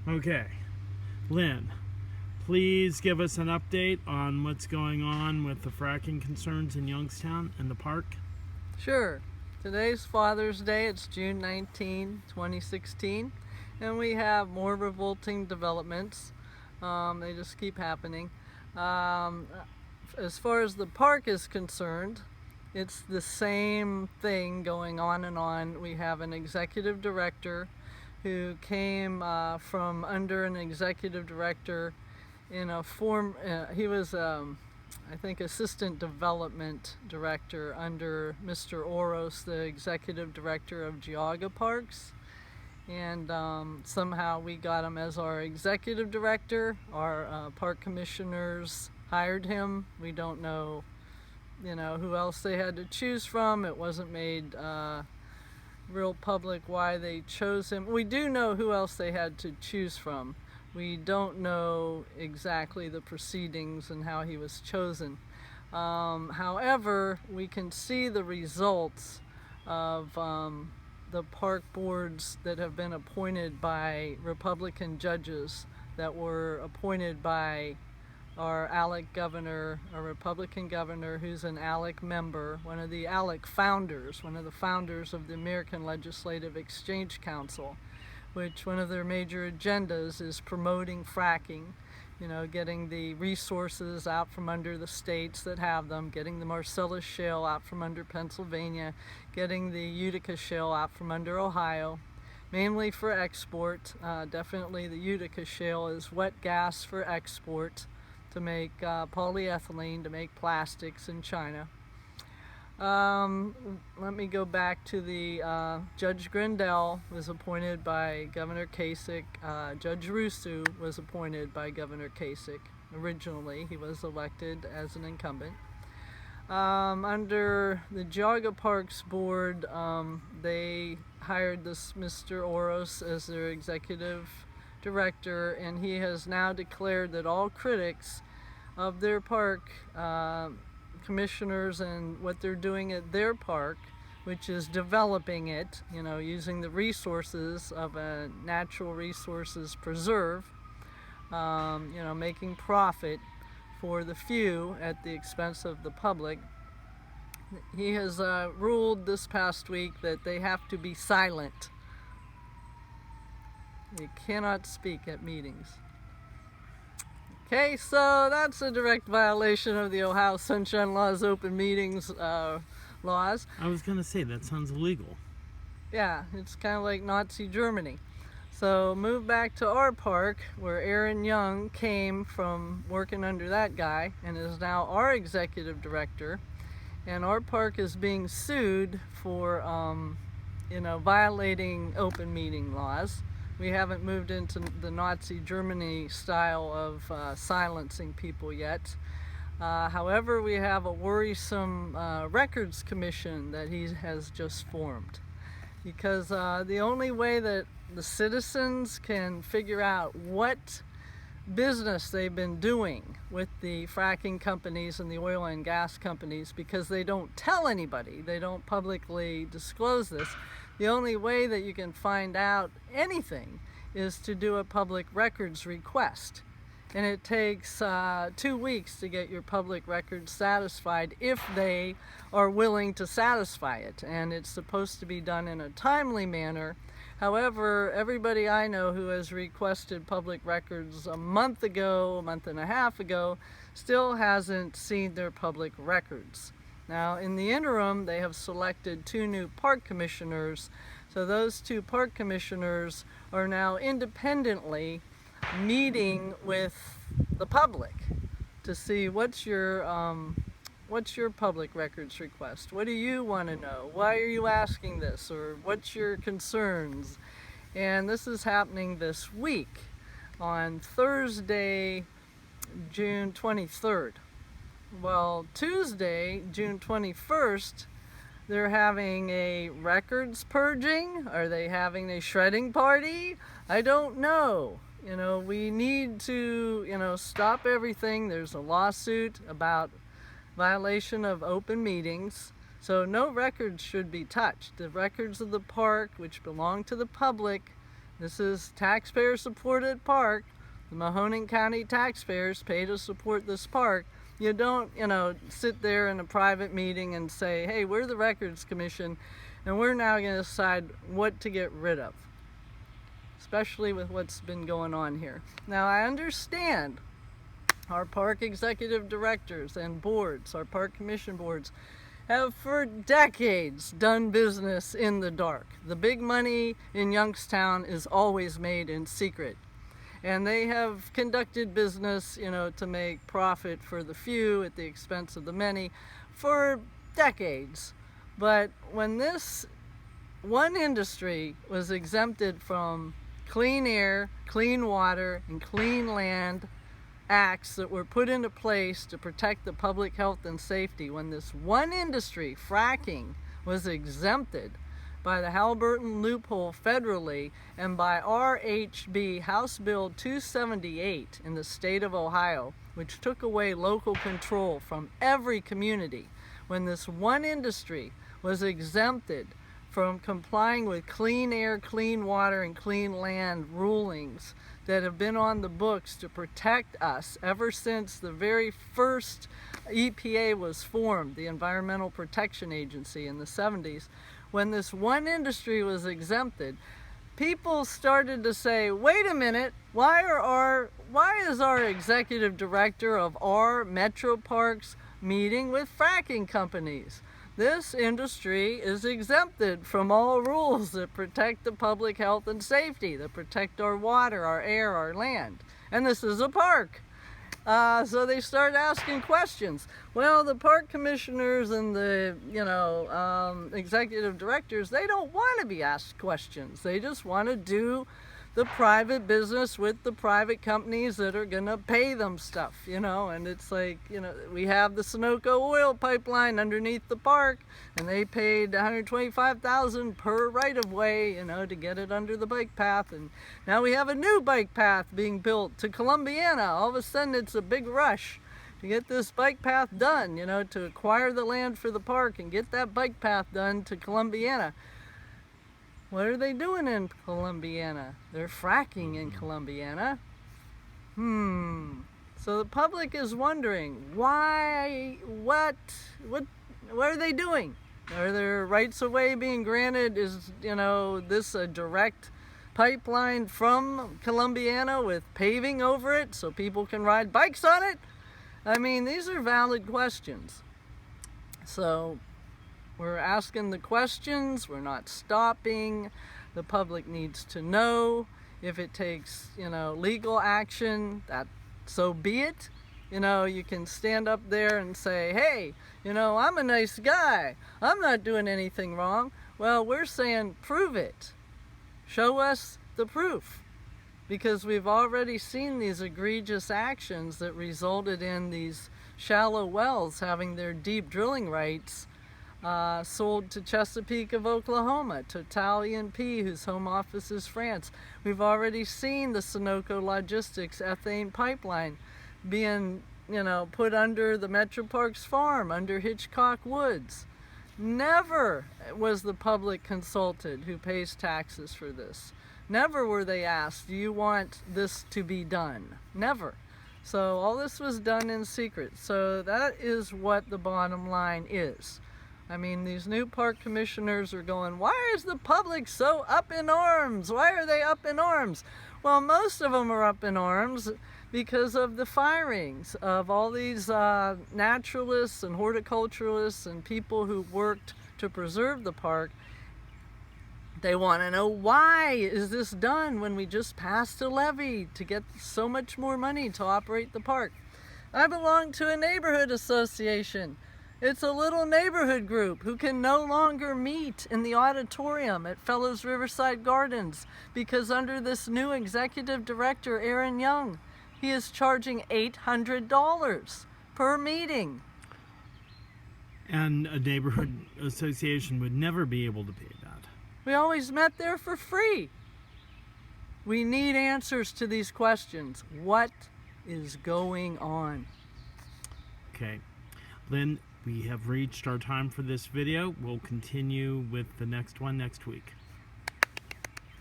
Okay, Lynn, please give us an update on what's going on with the fracking concerns in Youngstown and the park. Sure. Today's Father's Day. It's June 19, 2016, and we have more revolting developments. They just keep happening. As far as the park is concerned, it's the same thing going on and on. We have an executive director who came from under an executive director in a form, he was I think assistant development director under Mr. Oros, the executive director of Geauga Parks, and somehow we got him as our executive director. Our park commissioners hired him. We don't know, who else they had to choose from. It wasn't made real public why they chose him. We do know who else they had to choose from. We don't know exactly the proceedings and how he was chosen. However, we can see the results of the park boards that have been appointed by Republican judges that were appointed by our ALEC governor, a Republican governor who's an ALEC member, one of the ALEC founders, one of the founders of the American Legislative Exchange Council, which one of their major agendas is promoting fracking, getting the resources out from under the states that have them, getting the Marcellus Shale out from under Pennsylvania, getting the Utica Shale out from under Ohio, mainly for export. Definitely the Utica Shale is wet gas for export to make polyethylene, to make plastics in China. Let me go back to the Judge Grindell was appointed by Governor Kasich. Judge Rusu was appointed by Governor Kasich. Originally, he was elected as an incumbent. Under the Geauga Parks Board, they hired this Mr. Oros as their executive director, and he has now declared that all critics of their park commissioners and what they're doing at their park, which is developing it, using the resources of a natural resources preserve, making profit for the few at the expense of the public. He has ruled this past week that they have to be silent. They cannot speak at meetings. Okay, so that's a direct violation of the Ohio Sunshine Law's open meetings laws. I was going to say, that sounds illegal. Yeah, it's kind of like Nazi Germany. So move back to our park, where Aaron Young came from working under that guy and is now our executive director. And our park is being sued for, violating open meeting laws. We haven't moved into the Nazi Germany style of silencing people yet. However, we have a worrisome records commission that he has just formed. Because the only way that the citizens can figure out what business they've been doing with the fracking companies and the oil and gas companies, because they don't tell anybody, they don't publicly disclose this. The only way that you can find out anything is to do a public records request. And it takes 2 weeks to get your public records satisfied if they are willing to satisfy it. And it's supposed to be done in a timely manner. However, everybody I know who has requested public records a month ago, a month and a half ago, still hasn't seen their public records. Now, in the interim, they have selected 2 new park commissioners. So those 2 park commissioners are now independently meeting with the public to see what's your public records request? What do you want to know? Why are you asking this? Or what's your concerns? And this is happening this week on Thursday, June 23rd. Well, Tuesday, June 21st, they're having a records purging. Are they having a shredding party? I don't know. We need to, stop everything. There's a lawsuit about violation of open meetings. So no records should be touched. The records of the park, which belong to the public, This is taxpayer-supported park. The Mahoning County taxpayers pay to support this park. You don't, sit there in a private meeting and say, hey, we're the Records Commission, and we're now going to decide what to get rid of, especially with what's been going on here. Now, I understand our park executive directors and boards, our park commission boards, have for decades done business in the dark. The big money in Youngstown is always made in secret. And they have conducted business, to make profit for the few at the expense of the many for decades. But when this one industry was exempted from clean air, clean water, and clean land acts that were put into place to protect the public health and safety, when this one industry, fracking, was exempted by the Halliburton loophole federally and by RHB House Bill 278 in the state of Ohio, which took away local control from every community, when this one industry was exempted from complying with clean air, clean water, and clean land rulings that have been on the books to protect us ever since the very first EPA was formed, the Environmental Protection Agency, in the 70s. When this one industry was exempted, people started to say, wait a minute, why is our executive director of our metro parks meeting with fracking companies? This industry is exempted from all rules that protect the public health and safety, that protect our water, our air, our land. And this is a park. So they start asking questions. Well, the park commissioners and the, executive directors, they don't want to be asked questions. They just want to do the private business with the private companies that are going to pay them stuff, and it's like, we have the Sunoco oil pipeline underneath the park, and they paid $125,000 per right-of-way, to get it under the bike path, and now we have a new bike path being built to Columbiana. All of a sudden, it's a big rush to get this bike path done, to acquire the land for the park and get that bike path done to Columbiana. What are they doing in Columbiana? They're fracking in Columbiana. So the public is wondering, why, what are they doing? Are there rights of way being granted? Is, this a direct pipeline from Columbiana with paving over it so people can ride bikes on it? I mean, these are valid questions. So we're asking the questions, we're not stopping. The public needs to know. If it takes, legal action, that so be it. You can stand up there and say, hey, I'm a nice guy. I'm not doing anything wrong. Well, we're saying, prove it. Show us the proof. Because we've already seen these egregious actions that resulted in these shallow wells having their deep drilling rights sold to Chesapeake of Oklahoma, Total E&P, whose home office is France. We've already seen the Sunoco Logistics ethane pipeline being, put under the Metro Parks farm, under Hitchcock Woods. Never was the public consulted who pays taxes for this. Never were they asked, do you want this to be done? Never. So all this was done in secret. So that is what the bottom line is. I mean, these new park commissioners are going, why is the public so up in arms? Why are they up in arms? Well, most of them are up in arms because of the firings of all these naturalists and horticulturalists and people who worked to preserve the park. They want to know, why is this done when we just passed a levy to get so much more money to operate the park? I belong to a neighborhood association. It's a little neighborhood group who can no longer meet in the auditorium at Fellows Riverside Gardens because under this new executive director, Aaron Young, he is charging $800 per meeting. And a neighborhood association would never be able to pay that. We always met there for free. We need answers to these questions. What is going on? Okay. Lynn, we have reached our time for this video. We'll continue with the next one next week.